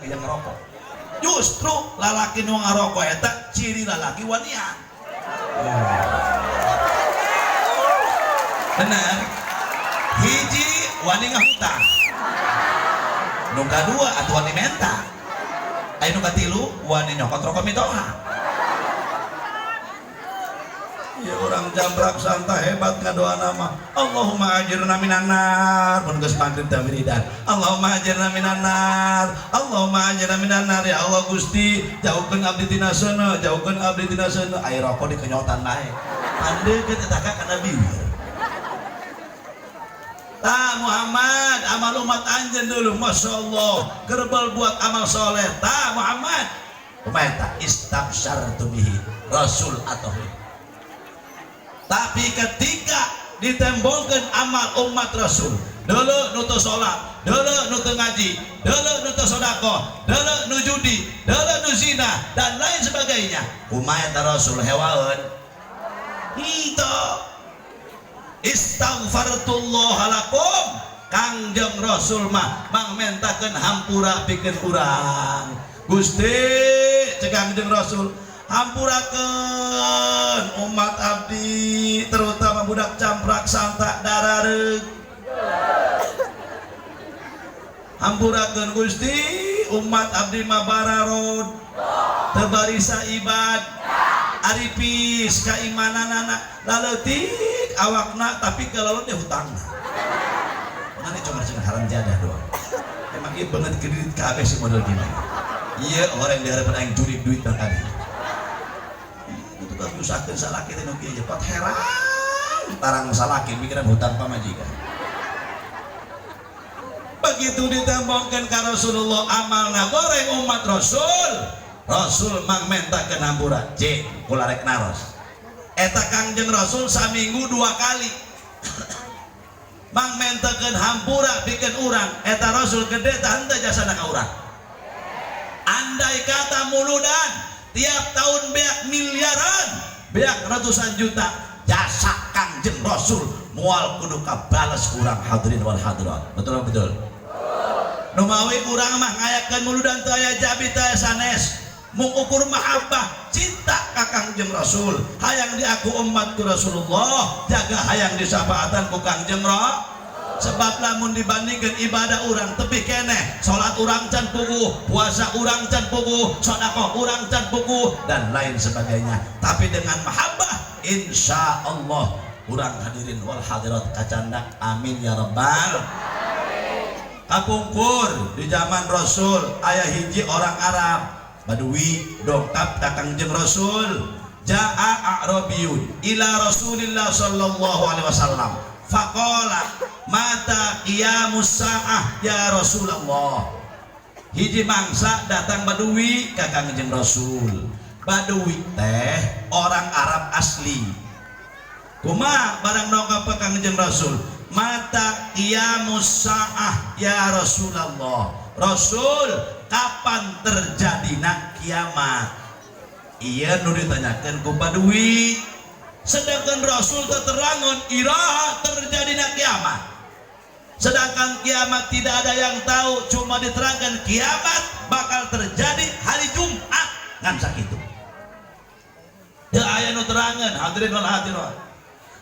yang ngerokok. Justru lalaki nu ngarokok eta ciri lalaki wanian. Benar. Hiji wani ngahutang. Nu kadua atuh wani menta. Aya nu katilu wani nyokot rokok mitoha. Ya orang jambrak santai hebat ngadoa nama Allahumma ajirna minan nar mun geus maghrib teh wiridan Allahumma ajirna minan nar Allahumma ajirna minan nar ya Allah Gusti jauhkeun abdi tina seuneu jauhkeun abdi tina seuneu aya rokok di kenyotan bae andeukeun eta kana bibir. Tah Muhammad amal umat anjeun dulu masyaallah gerbal buat amal soleh. Tah Muhammad kumaha eta istabsyartu bihi rasul atau tapi ketika ditembongkan amal umat Rasul dulu nutu sholat, dulu nutu ngaji, dulu nutu sodako, dulu nu judi, dulu nu zina dan lain sebagainya kumaha eta Rasul hewaeun hito istaghfartullah lakum Kangjeng Rasul mah mangmentakeun hampura pikeun urang Gusti cek Kangjeng Rasul hampurakeun umat abdi terutama budak camprak santak darareug hampurakeun Gusti umat abdi mah bararod teu barisa ibad aripis kaimananana laleutik awakna tapi kalaulah teh hutangna mana cuma cenah haram jadah doang emang ieu beungeut kredit kabeh si model gini ieu orang di harapan aing juri duit bang abi nyusahkeun salaki teh nu kieu je pot heran tarang salaki mikiran hutang pamajikan. Begitu ditembongkeun ka Rasulullah amalna goreng umat Rasul mang mentakeun hampura cek kula rek naros eta Kangjeng Rasul saminggu 2 kali mang mentakeun hampura pikeun urang eta Rasul gede tah henteu jasana ka urang andai kata muludan tiap tahun beak miliaran beak ratusan juta jasa Kangjeng Rasul mual kudu kabales kurang hadirin wal hadirat betul betul nu mawi urang mah ngayakeun muludan teu aya jabi teu aya sanes mung ukur mahabbah cinta ka Kangjeng Rasul hayang diaku umatku Rasulullah jaga hayang disafaatan ku Kangjeng Rasul sebab lamun dibandingkan ibadah orang tebih keneh salat orang can puguh puasa orang can puguh sedekah orang can puguh dan lain sebagainya tapi dengan mahabbah insya Allah orang hadirin wal hadirat kacandak amin ya rabbal kapungkur di zaman Rasul aya hiji orang Arab Badui dongkap ka Kangjeng Rasul jaa a'rabiyun ila Rasulillah sallallahu alaihi wasallam faqala mata qiyamus sa'ah ya Rasulullah hiji mangsa datang Badui ka Kangjeng Rasul Badui teh orang Arab asli kumaha barang dongkap ka Kangjeng Rasul mata qiyamus sa'ah ya Rasulullah Rasul kapan terjadina kiamat iya nu ditanyakeun ku Badui sedangkan Rasul terterangun iraha terjadinya kiamat sedangkan kiamat tidak ada yang tahu cuma diterangkan kiamat bakal terjadi hari Jumat ngan sakitu teu aya nu terangan hadirin wal hadirat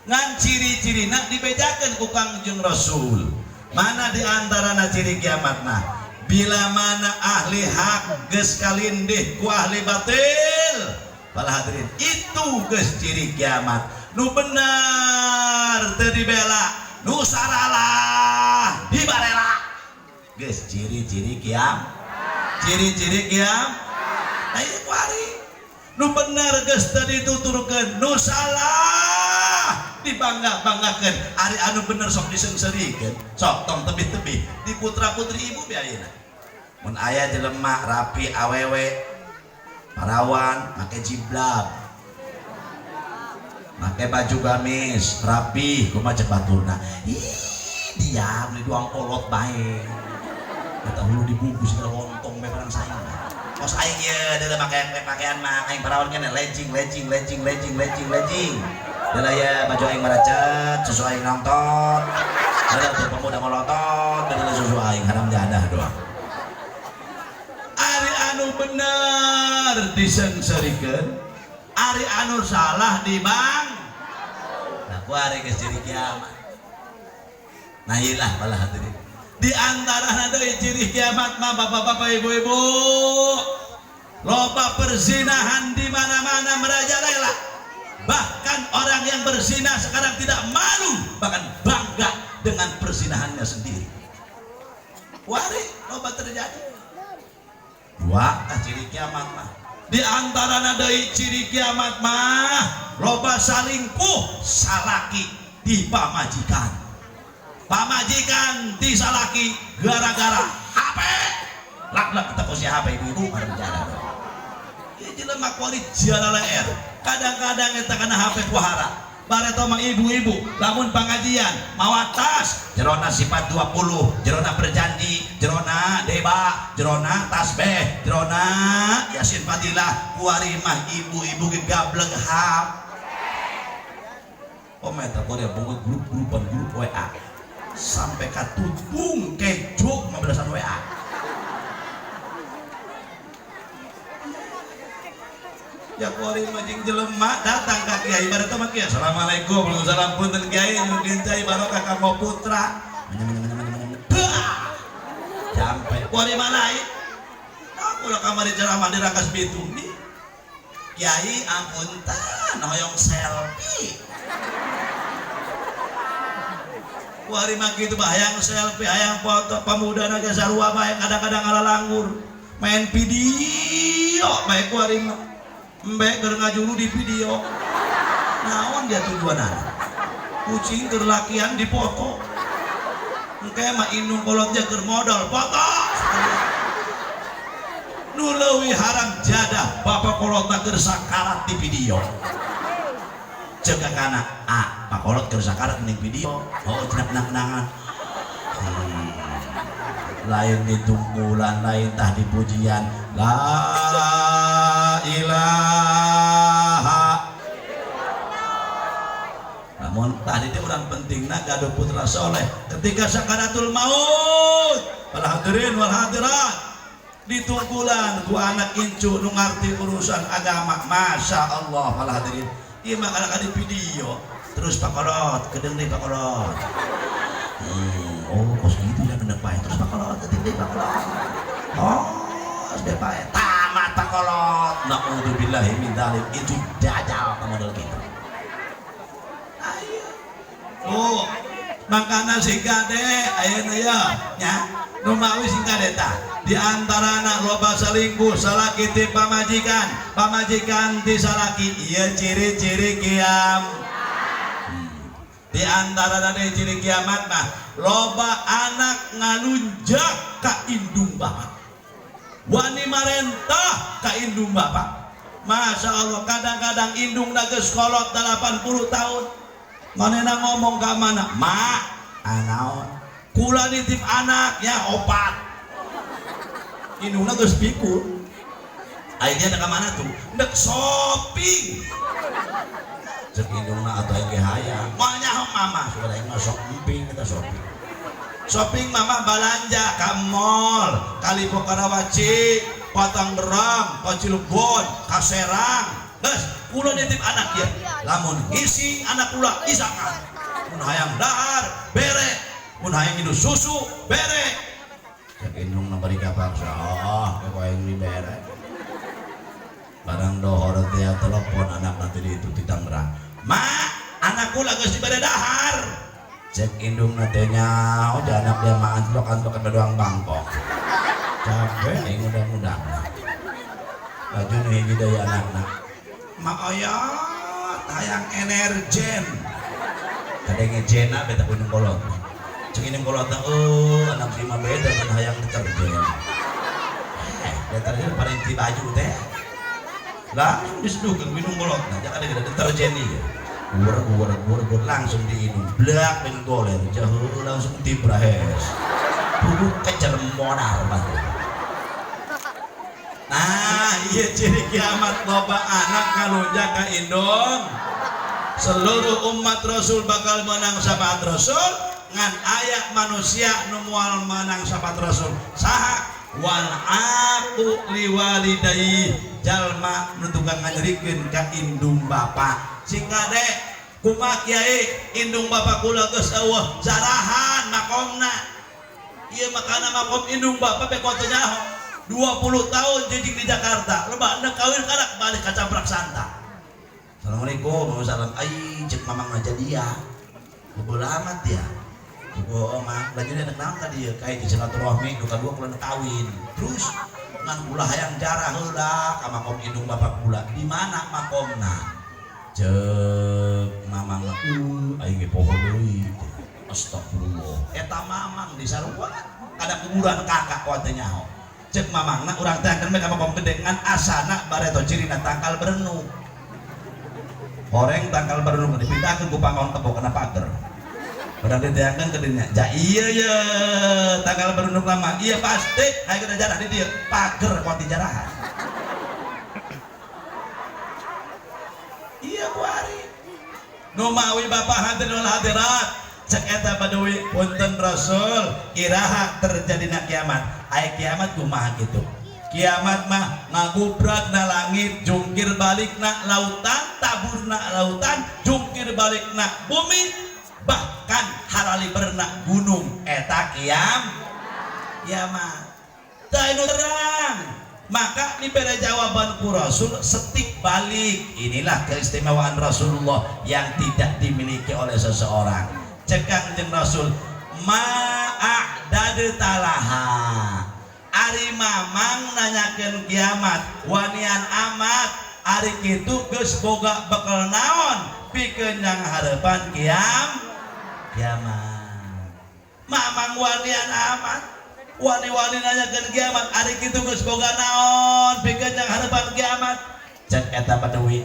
ngan ciri-cirina dibedakeun ku Kangjeng Rasul mana diantarana ciri kiamatna bila mana ahli hak geus kalindih ku ahli batil para hadirin itu geus ciri kiamat nu benar teu dibela nu saralah dibarela geus ciri-ciri kiamat ciri-ciri kiamat nah ieu kuari nu benar geus teu dituturkeun nu salah dibangga-banggakeun ari anu bener sok disengseureikeun sok tong tebih-tebih di putra-putri ibu biayeuna mun aya jelema rapi awewe parawan pakai jiblab pakai baju gamis rapi kumaha cek baturna ih dia beli doang kolot bae eta hulu dibungkus ke lontong bae barang saing kos aing ye deuleu pakaian mah aing parawan keneh legging deuleu ya baju aing maracet susu aing nonton deuleu teu pemuda melotot deuleu susu aing haram jadah doang bener disengsarikeun ari anu salah di bang nah ku ari geus ciri kiamat nah ilah malah hadirin di antara deui ciri kiamat mah bapak-bapak ibu-ibu loba perzinahan di mana-mana merajalela bahkan orang yang berzina sekarang tidak malu bahkan bangga dengan perzinahannya sendiri wari loba terjadi dua ciri kiamat mah di antara deui ciri kiamat mah loba salingkuh salaki di pamajikan disalaki gara-gara HP lak kita posisi HP ibu-ibu harus jalan ini jelema kuari jala leer kadang-kadang eta kana HP kuahara bareto mah ibu-ibu lamun pangajian mawa tas jerona sifat 20 jerona berjanji jerona deba jerona tasbih jerona yasin fadilah kuari mah ibu-ibu ge gableng HP oh meta kuari bungkut grup WA sampai katutung kejuk 15an WA ya kuari majing jelema datang ka kiai ibarat mah kiai assalamualaikum waalaikumsalam punten kiai mungkin cai barokah ka putra sampai kuari malai aku lah kamari ceramah di Rangkas Bitung nih kiai ampunten hoyong selfie kuari mah kitu hayang selfie hayang foto pemuda naga sarua bae kadang-kadang ngalalanggur main video bae kuari mah mbek keur ngajulu di video naon dia tujuanan kucing keur lakian di foto engke mah indung kolotnya keur modal foto nu leuwih haram jadah bapak kolotna keur sakarat di video cek kana pak kolot keur sakarat ning video oh cenah-cenah lain di tungkulan lain tah di pujian la ilaha namun tadi itu orang pentingna gaduh putra soleh ketika sakaratul maut wal hadirin wal hadirat di tungkulan ku anak incu nu ngarti urusan agama masya Allah wal hadirin ieu mah kadang-kadang di video terus Pak Kolot kedeng deui Pak Kolot oh kos gitu ya bener bae terus Pak Kolot deui Pak Kolot oh sudah bae tamat Pak Kolot naudzubillahi min dzalik itu dajal model gitu ayo oh makana si gade ayeuna ya nya nu mawi sing gade tah di antara anak loba salingkuh salaki ti pamajikan ti salaki ieu ciri-ciri kiam di antara dari ciri kiamat mah loba anak ngalunjak ka indung bapak wani marentah ka indung bapak masya Allah kadang-kadang indung geus kolot 80 tahun manehna ngomong ka mana mak anaon kula nitip anak ya opat indungna geus pikul ayeuna ka mana tuh dek shopping cek indungna atuh ge hayang moal nyaho mama sudah aing mah sok emping kita shopping mama balanja ka mall kali Karawaci Patang Berang ka Cilegon ka Serang geus kula nitip anak ya lamun isi anak kula isakan mun hayang dahar bere mun hayang minum susu bere cek indungna bari kapaksa kok aing dibere barang dohor teh telepon anak nanti di itu di Tangerang mak anakku lagi diberi dahar cek indung natenya udah anak dia makan antok-antok ke doang Bangkok capek nih mudah-mudahan baju nih hiji daya anak-anak mak oyot hayang energen kadang jena beta indung kolot cek indung kolot anak lima beda kan hayang deterjen deterjen paling ti baju teh langsung diseduhkan minum kolot jangan ada deterjen nih gur langsung diinum blak dengan goler jauh langsung tibrahes duduk kecer modal batu nah iya ciri kiamat loba anak kalunjak ka indung seluruh umat Rasul bakal menang syafaat Rasul ngan ayak manusia nu moal menang syafaat Rasul saha wal aqu liwalidayhi jalma nu tukang nganyerikeun ka indung bapa sing kade kumaha kiai indung bapa kula geus eueuh jarahan makomna ieu makana makom indung bapa be koto nyaho 20 tahun jejing di Jakarta loba anda kawin karak balik ka Camprak Santa. Assalamualaikum warahmatullahi wabarakatuh. Ai cek mamang aja dia beubeul amat ya oh mah lagi ada naon tadi ya kayak di silaturahmi duka dua kula kawin terus ngan kula hayang jarah heula ka makom indung bapak kula di mana makomna cek mamang aing ge poho deui astagfirullah eta mamang di sarua kada kuburan kakak wa teh nyaho cek mamangna urang teh akeun ka makom gede ngan asana bareto cirina tangkal berenung horeng tangkal berenung dipindahkeun ku pangkaon tepok kana pager padahal diteangkan ke dinya ja iya ya tanggal berundung lama iya pasti ayo kita jarah di dia pager kuat jarahan iya kuari numawi bapak hadirin hadirat cek eta Baduy punten Rasul iraha terjadina kiamat aya kiamat kumaha gitu kiamat mah ngagubrak na langit jungkir balik na lautan taburna lautan jungkir balik na bumi bahkan halali bernak gunung eta kiamat tainu terang maka diberi jawaban ku Rasul setik balik inilah keistimewaan Rasulullah yang tidak dimiliki oleh seseorang cekang jeung Rasul ma'a'dadtalaha ari mamang nanyakeun kiamat wanian amat ari kitu geus boga bekal naon pikeun yang harapan kiamat mamang wanian amat wani-wani nanyakeun kiamat ari kitu geus boga naon pikeun yang harapan kiamat cek eta Baduy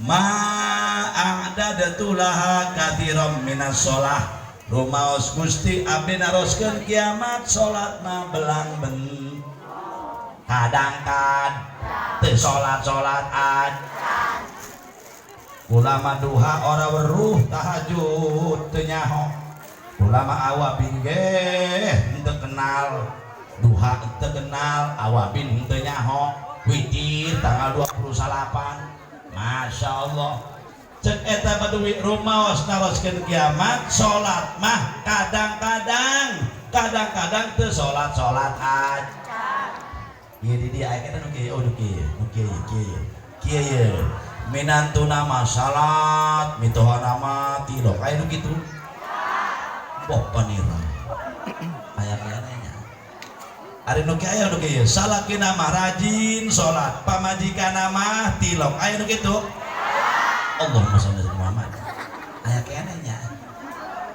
ma'a'dadtu laha katsiran minas shalah rumaos Gusti abdi naroskeun kiamat salat mah belang ben kadang-kad teu salat ad ulama duha ora weruh tahajud teu nyaho ulama awabin ge henteu kenal duha henteu kenal awabin henteu nyaho witir tanggal 28 Masya Allah cek eta Baduy rumaos naroskeun kiamat salat mah kadang-kadang teu salat ad ieu di dia aya kana nu kieu nu kieu minantuna mah salat mitohana mah tilok aya nu kitu boh panira aya kenanya ari nu kieu aya nu kieu salakina mah rajin salat pamajikanna mah tilok aya nu kitu Allahumma shalli ala Muhammad aya kenanya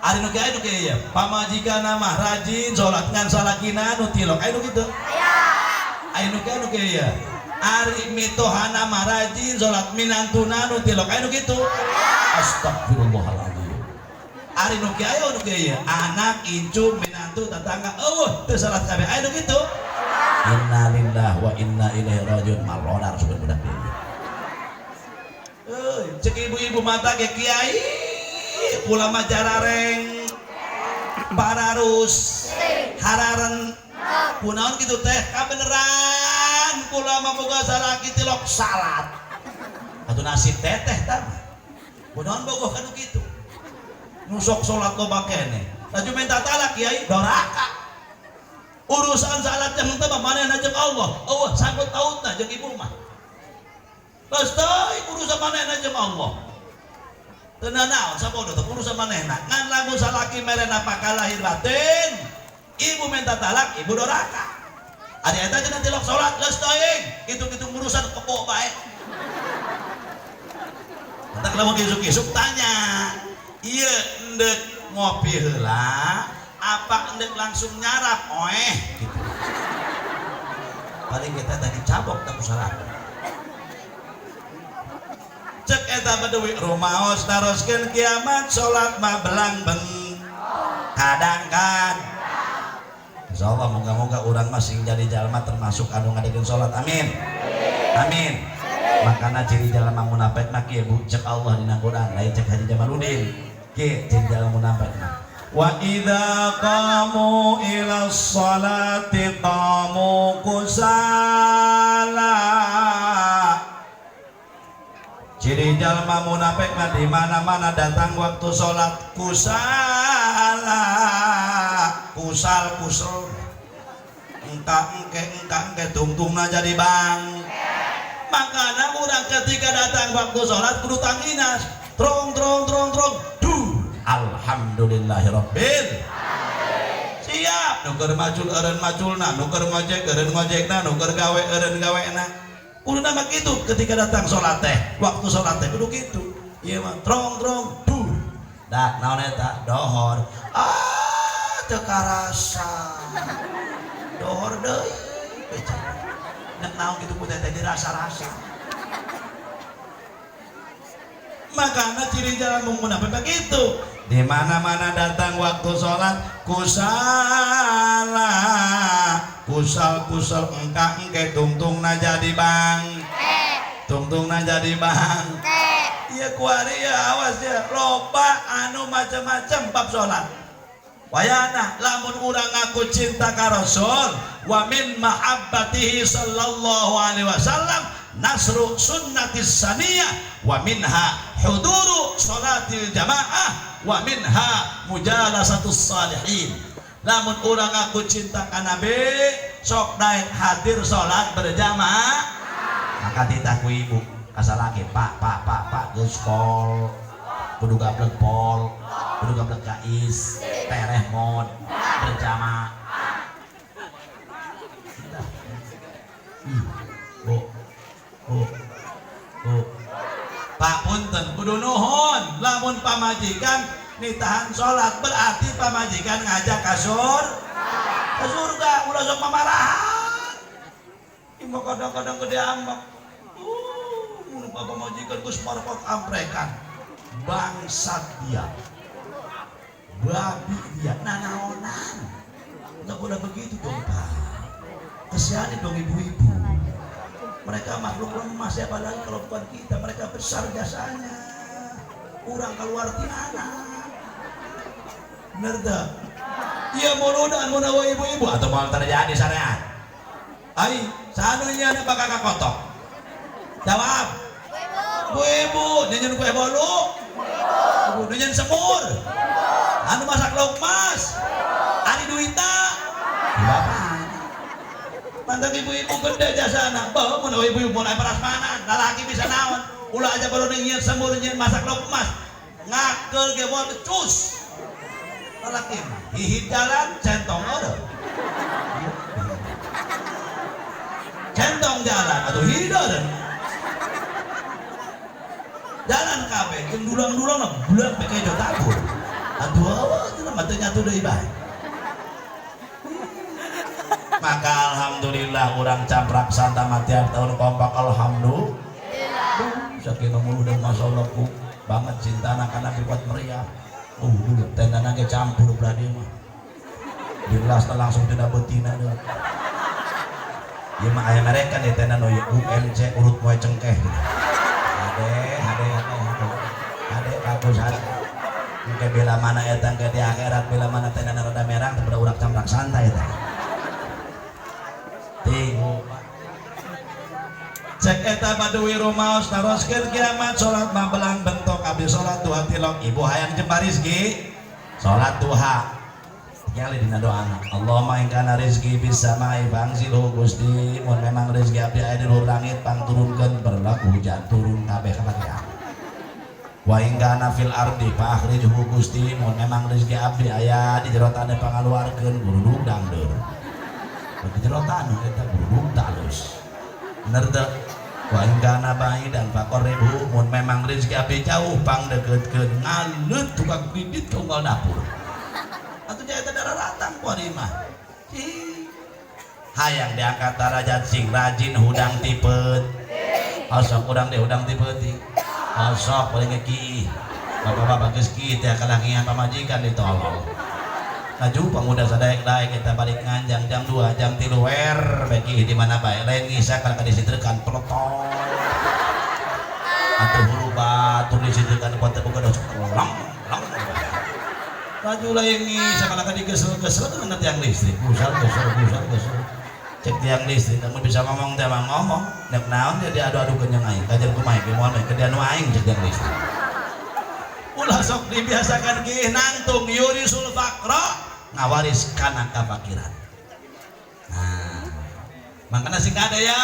ari nu kieu pamajikanna mah rajin salat ngan salakina nu tilok aya nu kitu aya nu kieu ari mitohana mah rajin salat minantuna nu tilok aya nu kitu astagfirullahaladzim ari nu kieu anak incu minantu tetangga teu salat kabeh aya nu kitu inna lillahi wa inna ilaihi rajiun malodar sugan budak deui cek ibu-ibu mata ge kiai ulama jarareng bararus hararen kunaon kitu teh kabeneran kula mah boga salaki tilok salat atuh nasib teteh tah kunaon bogoh kanu kitu nu sok salat loba keneh laju minta talak kiai doraka urusan salat yang teu mah manehna jeung Allah sanggut tautna jeung ibu mah geus teuing urusan manehna jeung Allah teu naon sabodo teh urusan manehna ngan lamun salaki merena pakalahir batin ibu minta talak ibu doraka ari eta cenah tilok salat geus teuing kitu-kitu urusan kebo bae entak lamun kisuk-kisuk tanya ieu endek ngopi heula apa endek langsung nyarap gitu paling kita tadi cabok tak salat cek eta Baduy rumaos naroskeun kiamat salat mah belang ben kadang-kadang insyaallah moga-moga urang mah sing jadi jalma termasuk anu ngadegeun salat amin amin makana ciri jalma munafik mah kieu Bu cek Allah dina Quran lain cek Haji Jamaluddin kieu ciri jalma munafik mah Wa idza qamu ila sholati qamu kusala. Ciri jalma munafik di mana-mana datang waktu sholat kusala, kusal engke tungtungna jadi bang. Makanya orang ketika datang waktu sholat kudu tanginas trong duh alhamdulillahirabbil siap nuker macul eureun maculna nuker ngojek eureun ngojekna nuker gawe eureun gawena. Kudu nama gitu ketika datang sholat teh, waktu sholat teh kudu gitu. Iya mah trong duh. Dah naon eta dohor. Teu karasa. Dohor deui. Nek naon kitu ku teh dirasa-rasa. Makanya ciri jalan munafik begitu. Di mana-mana datang waktu sholat kusala, kusal engke tungtungna jadi bang, tungtungna jadi bang. Iya kuari ya awas ya, loba anu macam-macam bab sholat. Wayana lamun urang ngaku cinta ka Rasul wa min mahabbatihi sallallahu alaihi wasallam nasru sunnatis saniyah wa minha huduru sholatil jamaah wa minha mujalasatus salihin. Lamun urang aku cinta ka Nabi sok daek hadir salat berjamaah maka titah ku ibu kasalaki pak geus pol kudu gablek pol kudu gablek kais tereh mod berjamaah. Pak punten kudu nuhun lamun pamajikan nitahan sholat berarti pamajikan ngajak ke surga ulah sok pamarahan. Ima kadang-kadang gede ambak mun pamajikan geus marpot amprekan bangsat dia babi dia nanaonan nggak boleh begitu dong Pak, kesian dong ibu-ibu. Mereka makhluk lemah, siapa lagi kalau bukan kita. Mereka besar jasanya. Kurang keluar tinana. Bener tak? Iya muludan munawa ibu-ibu atau mau terjadi syariat. Ai, sanunya ada bakal kakotok. Jawab. Bu-ibu, nyanyian kue bolu. Bu, nyanyian semur. Anu masak lauk mas. Ani duita. Bapak. Mantan ibu-ibu gede jasana, bawa mun ibu-ibu mulai prasmanan, lalaki bisa naon, ulah aja baru nyian semur nyian masak lauk emas, ngakel ge moal cus. Lalaki hihit jalan centong ada. Centong jalan atau hidar. Jalan kabeh jeung dulang-dulang na bulan pake jo tabur. Aduh awas mah teu nyatu deui bae. Maka alhamdulillah orang camprak santa tiap tahun kompak alhamdulillah. Saking mulu dan masyaallah ku banget cinta karena buat meriah. Dulu tendana ge campur belah dia mah. Jelas langsung tidak betina deh. Ieu mah aya mereka di tenda nu UMC urut moe cengkeh. Ade bagus hade. Engke bela mana eta engke di akhirat bela mana tenda rada merah teu urak camprak santai eta. Cek eta Baduy rumaos naroskeun kiamat salat mabelang bentok abdi salat duha tilok ibu hayang jembar rizki salat duha tinggali dina doana Allahumma in kana rizki bis samai fangsilhu Gusti mun memang rizki abdi aya di luhur langit pangturunkeun berlaku hujan turun kabeh ka bagian wa in kana fil ardi fa akhrijhu Gusti mun memang rizki abdi aya di jero tanah pangaluarkeun gurudug dangdeur di jero tanah eta gurudug talus bener teu wa ingkana baidan faqarribu mun memang rezeki abdi jauh pangdekeutkeun ngalut tukang bibit ke unggal dapur atuh jaeta dararatang kuari mah hayang diangkat darajat sing rajin hudang tipet osok urang deh hudang tipet osok boleh ngeki bapak-bapak geus kieu teh kalangian pamajikan ditolong laju pemuda sadaek-daek kita balik nganjang jam 2 jam 3 wer beki di mana bae lain ngisa kalau disitrekan pelotong atau hulu batur disitrekan kuat buka dos lang Maju laingi sakala kadi kesel-kesel dengan tiang listrik. Pusal. Cek tiang listrik kamu bisa ngomong teh ngomong. Nek naon dia diadu-adu kenyang aing. Kajian kumaha ge moal mah kedean aing cek tiang listrik. Ulah sok dibiasakan ki nangtung yurisul faqra ngawaris kana kafakiran. Nah, makanya sing ada ya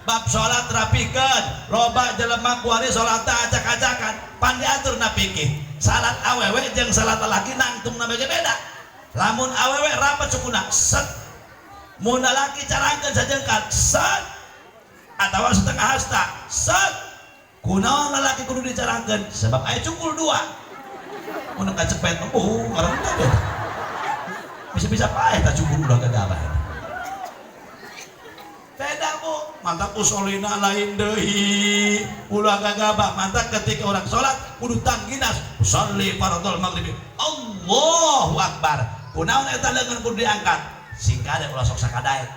bab salat rapikeun loba jelema kuari salat acak-acakan pan diatur na pikih. Salat awewe jeung salat laki nangtung na beda. Lamun awewe rapat sukuna set. Mun laki carangkeun sajengkat set. Atawa setengah hasta set. Kunaon lalaki kudu dicarangkeun sebab aya cukul dua. Mun kacepet ngaran teh beda. Bisa-bisa paeh ta cukul ulah gagabah. Beda bu, mantap usolina lain deui ulah gagabah. Mantap ketika orang sholat kudu tangginas usolli fardhul maghrib Allahu akbar kunaon eta leungeun kudu diangkat singkat ulah sok sakadaek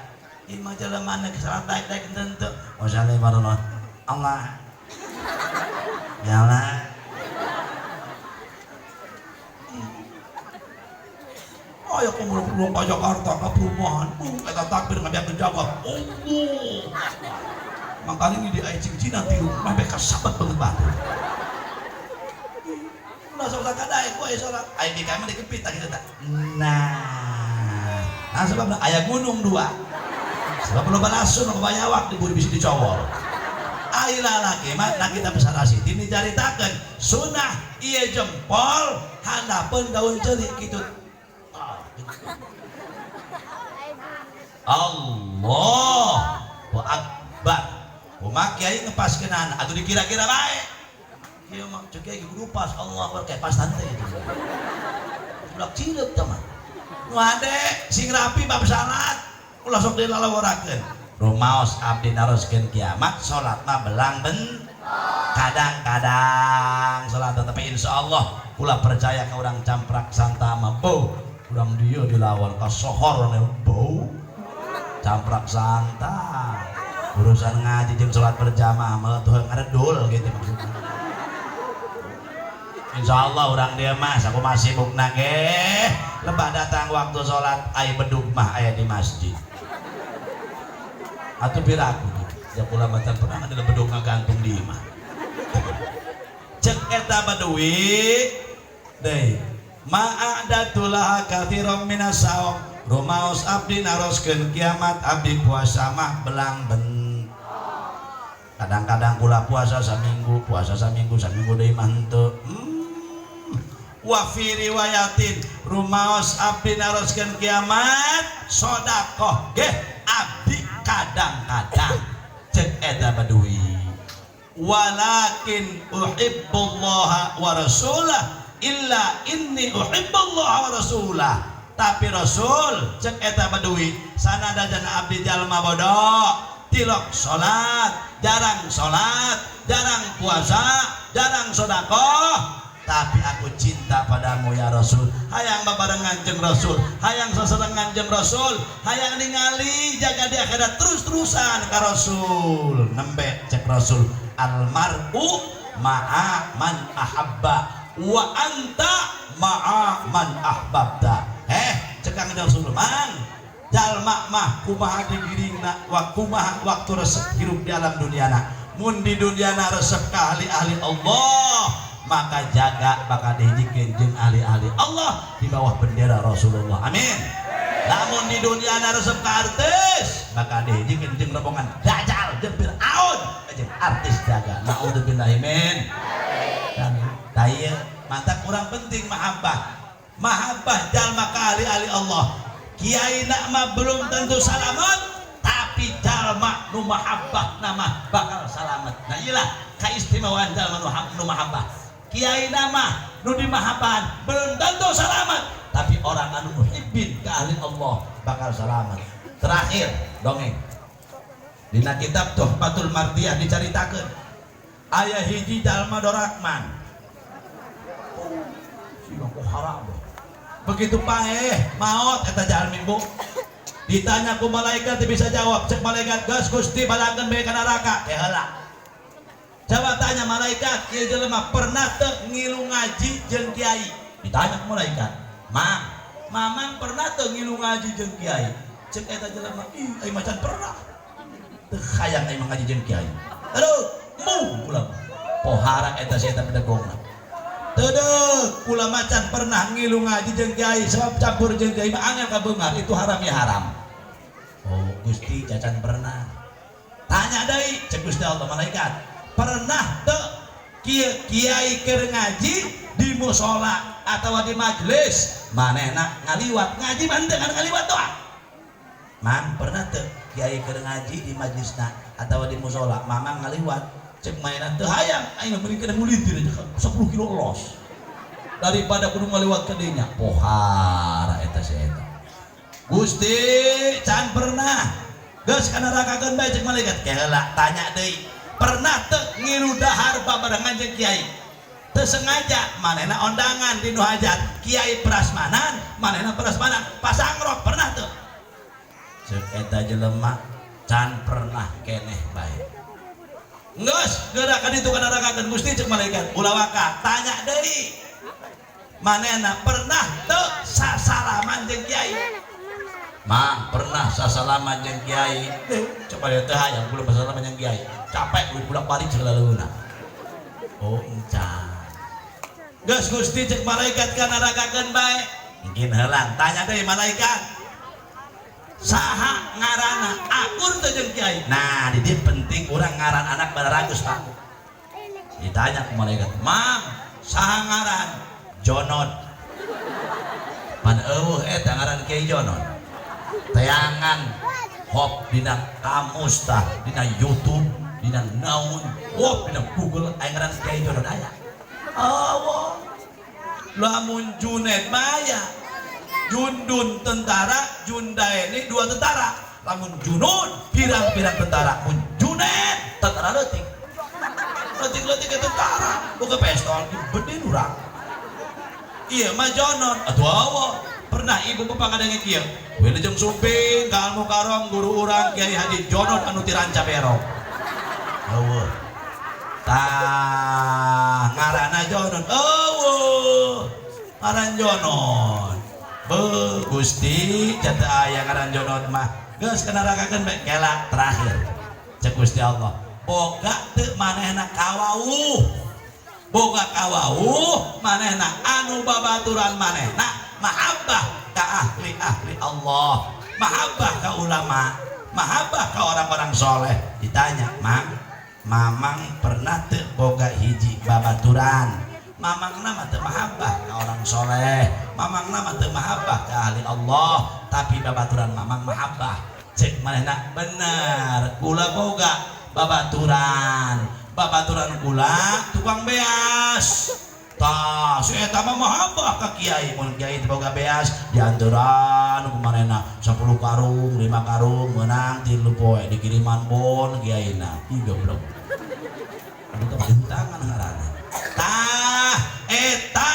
imah jelema neuk salat daek teu usolli fardhul Allah ya Allah ayo kumpul ke Jakarta ke perumahan eta takbir ngabiakeun jawab Allah makanya ini di aicing Cina tilu sampai kasabat banget batu ulah sok sakadaek we salat aya di kamar dikepit tak gitu tak nah sebab aya gunung dua sebab loba lasun kebayawak diburu bisi dicowol aya lalaki mah na kita pesarasi tini caritakeun sunah ieu jempol handapeun daun ceurik kitu Allahu akbar kumaha kiai ngepaskeunana atuh dikira-kira bae kieu mah ceuk kiai kudu pas Allah akbar kayak pas tante itu budak cileup teh mah nu hade sing rapi bab salat ulah sok dilalaworakeun rumaos abdi naroskeun kiamat salat mah belang kadang-kadang salat tapi insyaallah ulah percaya ka urang camprak santa mah bau urang dieu dilawan ka sohor bau camprak santai urusan ngaji jeung salat berjamaah mah tuh ngaredul gitu maksudnya insyaallah urang dia mah sakumaha sibukna ge lebah datang waktu salat aya bedug mah aya di masjid atuh piraku ya pula matan pernah ada bedug ngagantung di imah cek eta baduwi deui ma'adatulah kathiram minas saum rumaos abdi naroskeun kiamat abdi puasa mah belang kadang-kadang kula puasa saminggu deui mah henteu wa fi riwayatin rumaos abdi naroskeun kiamat sedekah ge abdi kadang-kadang cek eta baduwi walakin uhibbullaha wa rasulah illa inni uhibbullaha wa rasulah tapi rasul cek eta baduwi sanada jana abdi jalma bodoh tilok salat jarang puasa jarang sedekah tapi aku cinta padamu ya Rasul hayang babarengan jeung Rasul hayang sasarengan jeung Rasul hayang ningali jaga di akhirat terus-terusan ka Rasul nembe cek Rasul almar'u ma'a man ahabba wa anta ma'a man ahbabta cekang Rasul mang jalma mah kumaha digiringna wa kumaha waktu resep hirup di alam duniana mun di duniana resep ka ahli-ahli Allah maka jaga bakal dihijikeun jeung ahli-ahli Allah di bawah bendera Rasulullah amin namun di duniana resep ka artis bakal dihijikeun jeung rombongan dajjal jeung Firaun jeung artis jaga naudzubillahi min amin tayeu mantap kurang penting mahabbah jalma ka ahli-ahli Allah kiai nak mah belum tentu salamet tapi jalma nu mahabbah nama bakal salamet nah iyalah kaistimewaan jalma nu mahabbah kiai nama nu dimahabban belum tentu salamet tapi orang anu muhibbin ka ahli Allah bakal salamet terakhir dongeng dina kitab Tuhfatul Mardiyah dicaritakeun aya hiji jalma dorakman siga haram begitu paeh maot eta jalmi bu ditanya ku malaikat bisa jawab cek malaikat geus Gusti balangkeun bae ka neraka teh heula coba tanya malaikat ieu jelema pernah teu ngilu ngaji jeung kiai ditanya ku malaikat Mang, mamang pernah tuh ngilu ngaji jeung kiai. Cek eta jelema, ih ai macan pernah. Teu hayang ai ngaji jeung kiai. Aduh, mu ulah. Pohara eta si eta pedagogna. Teu deuk, ulah macan pernah ngilu ngaji jeung kiai sebab campur jeung kiai mah angel kabeungar itu haram ya haram. Oh, Gusti cacan pernah. Tanya deui, cek Gusti Allah malaikat. Pernah teu kiai keur ngaji di musola atau di majelis manehna ngaliwat ngaji mah teu ngaliwat doang. Mang pernah teu kiai keur ngaji di majelisna atau di musola mamang ngaliwat cek mainan teu hayang aing meureun kana mulitir 10 kilo los daripada kudu ngaliwat ka dinya pohara eta si eta. Gusti can pernah geus kana rakakeun bae cek malaikat heula tanya deui pernah teu ngilu dahar babarengan jeung kiai teu sengaja manehna ondangan di nu hajat kiai prasmanan manehna prasmanan pasangrok pernah teu cek eta jelema can pernah keneh bae geus gerakan itu kana rakakeun Gusti cek malaikat ulah waka tanya deui manehna pernah teu sasalaman jeung kiai. Mang pernah sasalaman jeung kiai. Coba lihat teh hayang kula sasalaman jeung kiai. Capek kudu bolak-balik segala-galana. Oh encan. Geus Gusti cek malaikat kana rakakeun bae. Mungkin heulang tanya deui malaikat. Saha ngaranna? Akur teh jeung kiai. Nah, di dieu penting urang ngaran anak bararagus Pak. Ditanya ku malaikat, "Mang, saha ngaran?" Jonot. Pan eueuh eta ngaran Kiai Jonot. Tayangan hop dina kamus tah, dina YouTube, dina naon, hop dina Google aya ngaran Kiai Jonot aya. Allah. Lamun Junet maya. Jundun tentara, Jundaeni dua tentara. Lamun Junun pirang-pirang tentara, mun Junet tentara leutik. Leutik-leutik ke tentara, boga pistol bedin urang. Iya mah Jonot, atuh awa. Pernah ibu bapak ngadengeun kieu. Wilujeng Sumping ka Al Mukarram guru urang Kiai Haji Jonot anu ti Ranca Berok. Eueuh. Tah ngaranna Jonot. Eueuh. Ngaran Jonot. Gusti jata aya ngaran Jonot mah geus kana rakakeun bae kela terakhir cek Gusti Allah boga teu manehna kawauh boga kawauh manehna anu babaturan manehna mahabbah ka ahli-ahli Allah mahabbah ka ulama mahabbah ka orang-orang soleh. Ditanya mamang pernah teu boga hiji babaturan mamang nama teu mahabbah ka orang soleh mamang nama teu mahabbah ka ahli Allah tapi babaturan mamang mahabbah cek manehna bener kula boga babaturan kula tukang beas tah si eta mah mahabbah ka kiai mun kiai teu boga beas dianturan ku manehna 10 karung 5 karung meunang 3 poe dikiriman bon kiaina ih goblok anu teh bentangan ngaranna tah eta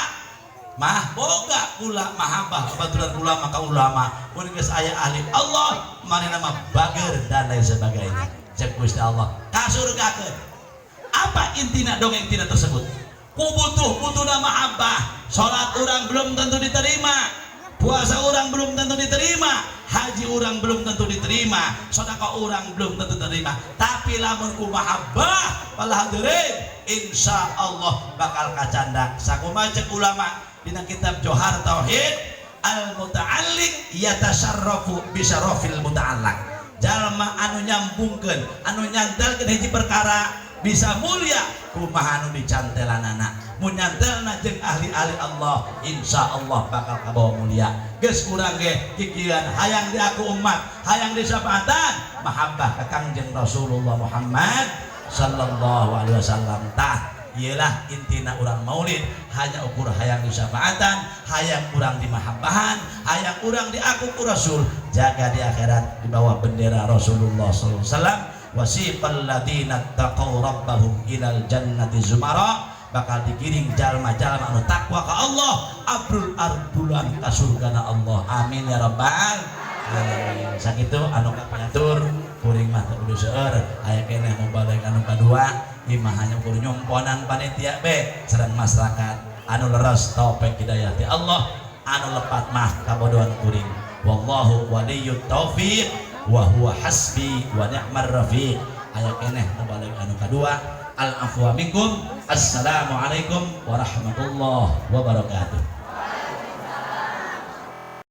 mah boga kula mahabbah babaturan ulama ka ulama mun geus aya ahli Allah manehna mah bager dan lain sebagainya cek Gusti Allah kasurgakeun. Apa intina dongeng tina tersebut? Butuh-butuhna mahabbah. Salat urang belum tentu diterima, puasa urang belum tentu diterima, haji urang belum tentu diterima, sedekah urang belum tentu diterima. Tapi lamun ku mahabbah pala hadirin insyaallah bakal kacanda. Sakumaha cek ulama dina kitab Johar Tauhid al-muta'alliq yatasarrafu bi syarafil muta'allaq. Jalma anu nyambungkeun, anu nyantelkeun hiji perkara bisa mulia kumaha anu dicantelanana. Mun nyantelna jeung ahli-ahli Allah insyaallah bakal kabawa mulia. Geus urang ge kikieuan hayang diaku umat, hayang disapaatan mahabbah ka Kangjeng Rasulullah Muhammad sallallahu alaihi wasallam. Tah ialah intina urang maulid hanya ukur hayang disafaatan, hayang urang dimahabbahan, hayang urang diaku ku Rasul, jaga di akhirat di bawah bendera Rasulullah sallallahu alaihi wasallam. Wasiqal ladzina taqaw rabbahum ilal jannati zumara, bakal digiring jalma-jalma anu takwa ka Allah abrul arbulan ka surgana Allah. Amin ya rabbal alamin. Sakitu anu kapangatur kuring mah teu seueur aya keneh mubalik anu kadua imah hanya kudu nyomponan panitia be sareng masyarakat anu leres taufik hidayah ti Allah anu lepat mah kabodohan kuring. Wallahu waliyut taufiq wa huwa hasbi wa ni'mar rafiq. Aya keneh balik anu kadua. Al afwa minkum. Assalamualaikum warahmatullahi wabarakatuh.